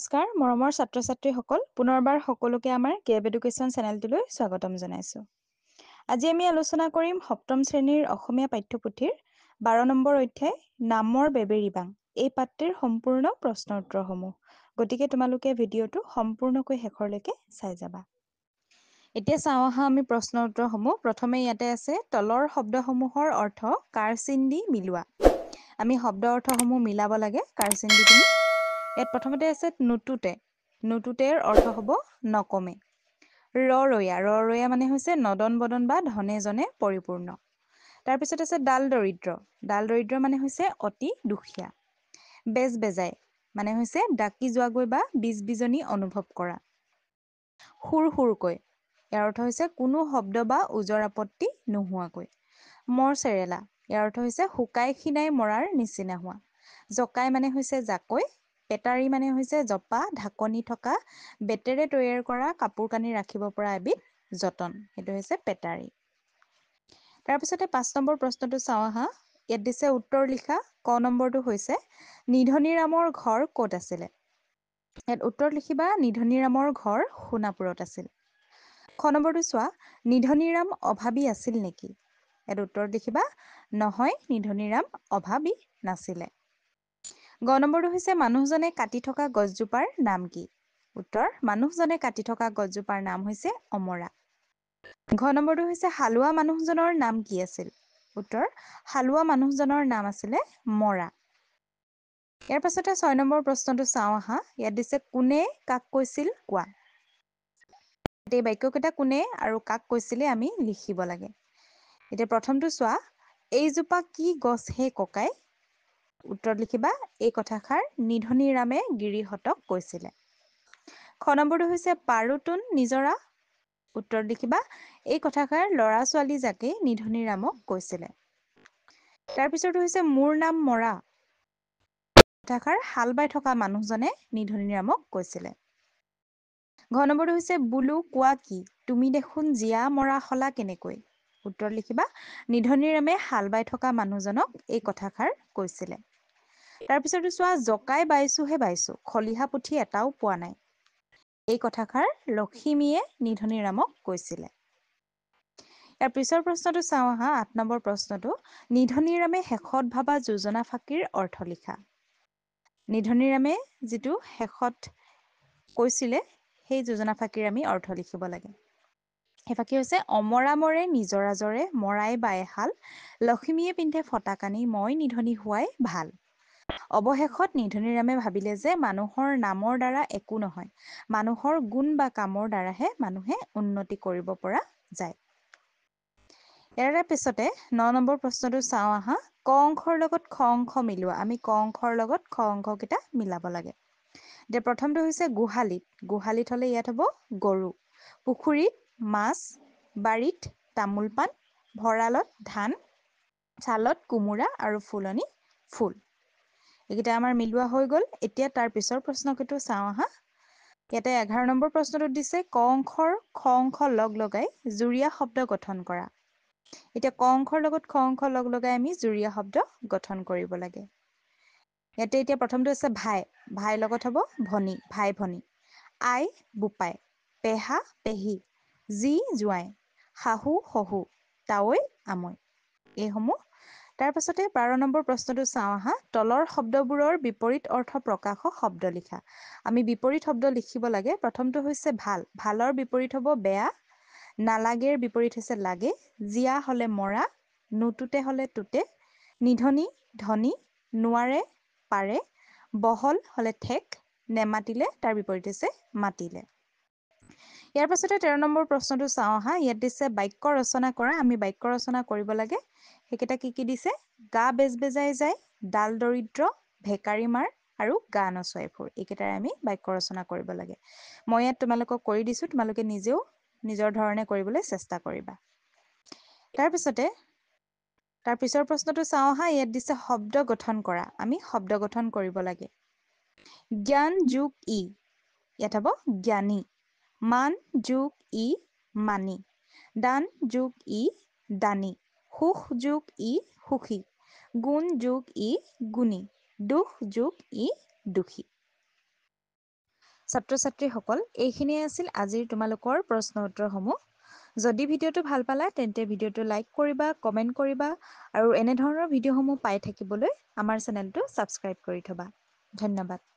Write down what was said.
নমস্কাৰ মৰমৰ ছাত্ৰ ছাত্ৰীসকল পুনৰবাৰ সকলোকে আমাৰ কেব এডুকেশ্যন চেনেলটোলৈ স্বাগতম জনাইছোঁ। আজি আমি আলোচনা কৰিম সপ্তম শ্ৰেণীৰ অসমীয়া পাঠ্যপুথিৰ 12 নম্বৰ অধ্যায় নামৰ বেবেৰীবাং এই পাঠটিৰ সম্পূৰ্ণ প্ৰশ্ন উত্তৰসমূহ। গতিকে তোমালোকে ভিডিঅ'টো সম্পূৰ্ণকৈ শেষৰলৈকে চাই যাবা। এতিয়া চাওঁ আহা আমি প্ৰশ্ন উত্তৰসমূহ। প্ৰথমে ইয়াতে আছে তলৰ শব্দসমূহৰ অৰ্থ কাৰ চিন দি মিলোৱা। আমি শব্দ অৰ্থসমূহ মিলাব লাগে কাৰ চিন দি পিনি। ইয়াত প্ৰথমতে আছে নুতুতেৰ অৰ্থ হ'ব নকমে। ৰৰৈয়া মানে হৈছে নদন বদন বা ধনে জনে পৰিপূৰ্ণ। তাৰপিছত আছে ডাল দৰিদ্ৰ মানে হৈছে অতি দুখীয়া। বেজবেজাই মানে হৈছে ডাকি যোৱাগৈ বা বিজনী অনুভৱ কৰা। সুৰকৈ ইয়াৰ অৰ্থ হৈছে কোনো শব্দ বা ওজৰ আপত্তি নোহোৱাকৈ। মৰচেৰেলা ইয়াৰ অৰ্থ হৈছে শুকাই খিনাই মৰাৰ নিচিনা হোৱা। জকাই মানে হৈছে জাকৈ। পেটাৰী মানে হৈছে জপা ঢাকনি থকা বেতেৰে তৈয়াৰ কৰা কাপোৰ কানি ৰাখিব পৰা এবিধ যতন, সেইটো হৈছে পেটাৰী। তাৰপিছতে 5 নম্বৰ প্ৰশ্নটো চাওঁ আহা। ইয়াত দিছে উত্তৰ লিখা। ক নম্বৰটো হৈছে নিধনীৰামৰ ঘৰ ক'ত আছিলে। ইয়াত উত্তৰত লিখিবা নিধনীৰামৰ ঘৰ সোণাপুৰত আছিল। খ নম্বৰটো চোৱা নিধনীৰাম অভাৱী আছিল নেকি। ইয়াত উত্তৰত লিখিবা নহয় নিধনীৰাম অভাৱী নাছিলে। গ নম্বৰটো হৈছে মানুহজনে কাটি থকা গছজোপাৰ নাম কি। উত্তৰ মানুহজনে কাটি থকা গছজোপাৰ নাম হৈছে অমৰা। ঘ নম্বৰটো হৈছে হালোৱা মানুহজনৰ নাম কি আছিল। উত্তৰ হালোৱা মানুহজনৰ নাম আছিলে মৰা। ইয়াৰ পাছতে 6 নম্বৰ প্ৰশ্নটো চাওঁ আহা। ইয়াত দিছে কোনে কাক কৈছিল কোৱা। এই বাক্যকেইটা কোনে আৰু কাক কৈছিলে আমি লিখিব লাগে। এতিয়া প্ৰথমটো চোৱা এইজোপা কি গছ হে ককাই। উত্তৰত লিখিবা এই কথাষাৰ নিধনীৰামে গিৰিহঁতক কৈছিলে। খ নম্বৰটো হৈছে পাৰুতোন নিজৰা। উত্তৰত লিখিবা এই কথাষাৰ ল'ৰা ছোৱালী জাকে নিধনীৰামক কৈছিলে। তাৰপিছতো হৈছে মোৰ নাম মৰা। কথাষাৰ হাল বাই থকা মানুহজনে নিধনীৰামক কৈছিলে। ঘ নম্বৰটো হৈছে বোলো কোৱা কি তুমি দেখোন জীয়া মৰা হলা কেনেকৈ। উত্তৰত লিখিবা নিধনীৰামে হাল বাই থকা মানুহজনক এই কথাষাৰ কৈছিলে। তাৰপিছতো চোৱা জকাই বাইছোহে বাইছো খলিহা পুথি এটাও পোৱা নাই। এই কথাষাৰ লখিমীয়ে নিধনীৰামক কৈছিলে। ইয়াৰ পিছৰ প্ৰশ্নটো চাওঁ আহা। 8 নম্বৰ প্ৰশ্নটো নিধনীৰামে শেষত ভাবা যোজনা ফাঁকিৰ অৰ্থ লিখা। নিধনীৰামে যিটো শেষত কৈছিলে সেই যোজনা ফাঁকিৰ আমি অৰ্থ লিখিব লাগে। সেই ফাঁকি হৈছে অমৰা মৰে নিজৰা জৰে মৰাই বাই হাল লখিমীয়ে পিন্ধে ফটা কানি মই নিধনী হোৱাই ভাল। অৱশেষত নিধনীৰামে ভাবিলে যে মানুহৰ নামৰ দ্বাৰা একো নহয়, মানুহৰ গুণ বা কামৰ দ্বাৰাহে মানুহে উন্নতি কৰিব পৰা যায়। ইয়াৰে পিছতে 9 নম্বৰ প্ৰশ্নটো চাওঁ আহা। ক অংশৰ লগত খ অংশ মিলোৱা। আমি ক অংশৰ লগত খ অংশকেইটা মিলাব লাগে। এতিয়া প্ৰথমটো হৈছে গোহালিত হলে ইয়াত হ'ব গৰু। পুখুৰীত মাছ। বাৰীত তামোল পাণ। ভঁৰালত ধান। ছালত কোমোৰা আৰু ফুলনি ফুল। এইকেইটা আমাৰ মিলোৱা হৈ গ'ল। এতিয়া তাৰ পিছৰ প্ৰশ্নকেইটো চাওঁ আহা। ইয়াতে 11 নম্বৰ প্ৰশ্নটোত দিছে ক অংশৰ খ অংশ লগ লগাই জুৰীয়া শব্দ গঠন কৰা। এতিয়া ক অংশৰ লগত খ অংশ লগ লগাই আমি জুৰীয়া শব্দ গঠন কৰিব লাগে। ইয়াতে এতিয়া প্ৰথমটো আছে ভাই লগত হ'ব ভনী ভাই ভনী। আই বোপাই। পেহা পেহী। জী জোঁৱাই। শাহু শহু। তাৱৈ আমৈ। এইসমূহ। তাৰ পাছতে 12 নম্বৰ প্ৰশ্নটো চাওঁ আহা। তলৰ শব্দবোৰৰ বিপৰীত অৰ্থ প্ৰকাশক শব্দ লিখা। আমি বিপৰীত শব্দ লিখিব লাগে। প্ৰথমটো হৈছে ভালৰ বিপৰীত হ'ব বেয়া। নালাগেৰ বিপৰীত হৈছে লাগে। জীয়া হলে মৰা। নুতুতে হলে তুতে। নিধনী ধনী। নোৱাৰে পাৰে। বহল হলে ঠেক। নেমাতিলে তাৰ বিপৰীত হৈছে মাতিলে। ইয়াৰ পাছতে 13 নম্বৰ প্ৰশ্নটো চাওঁ আহা। ইয়াত দিছে বাক্য ৰচনা কৰা। আমি বাক্য ৰচনা কৰিব লাগে। সেইকেইটা কি দিছে গা বেজ বেজাই যায়। ডাল দৰিদ্ৰ। ভেকাৰী মাৰ আৰু গা নচুৱাই ফুৰ। এইকেইটাৰে আমি বাক্য ৰচনা কৰিব লাগে। মই ইয়াত তোমালোকক কৰি দিছো। তোমালোকে নিজেও নিজৰ ধৰণে কৰিবলৈ চেষ্টা কৰিবা। তাৰ পিছৰ প্ৰশ্নটো চাওঁ আহা। ইয়াত দিছে শব্দ গঠন কৰা। আমি শব্দ গঠন কৰিব লাগে। জ্ঞান যোগ ই। ইয়াত হ'ব জ্ঞানী। মান যোগ ই মানি। দান যোগ ই দানী। সুখ যোগ ই সুখী। গুণ যোগ ই গুণী। দুখ যোগ ই দুখী। ছাত্ৰ-ছাত্ৰীসকল, এইখিনিয়ে আছিল আজিৰ তোমালোকৰ প্ৰশ্ন উত্তৰসমূহ। যদি ভিডিঅ'টো ভাল পালা তেন্তে ভিডিঅ'টো লাইক কৰিবা, কমেণ্ট কৰিবা আৰু এনেধৰণৰ ভিডিঅ'সমূহ পাই থাকিবলৈ আমাৰ চেনেলটো ছাবস্ক্ৰাইব কৰি থ'বা। ধন্যবাদ।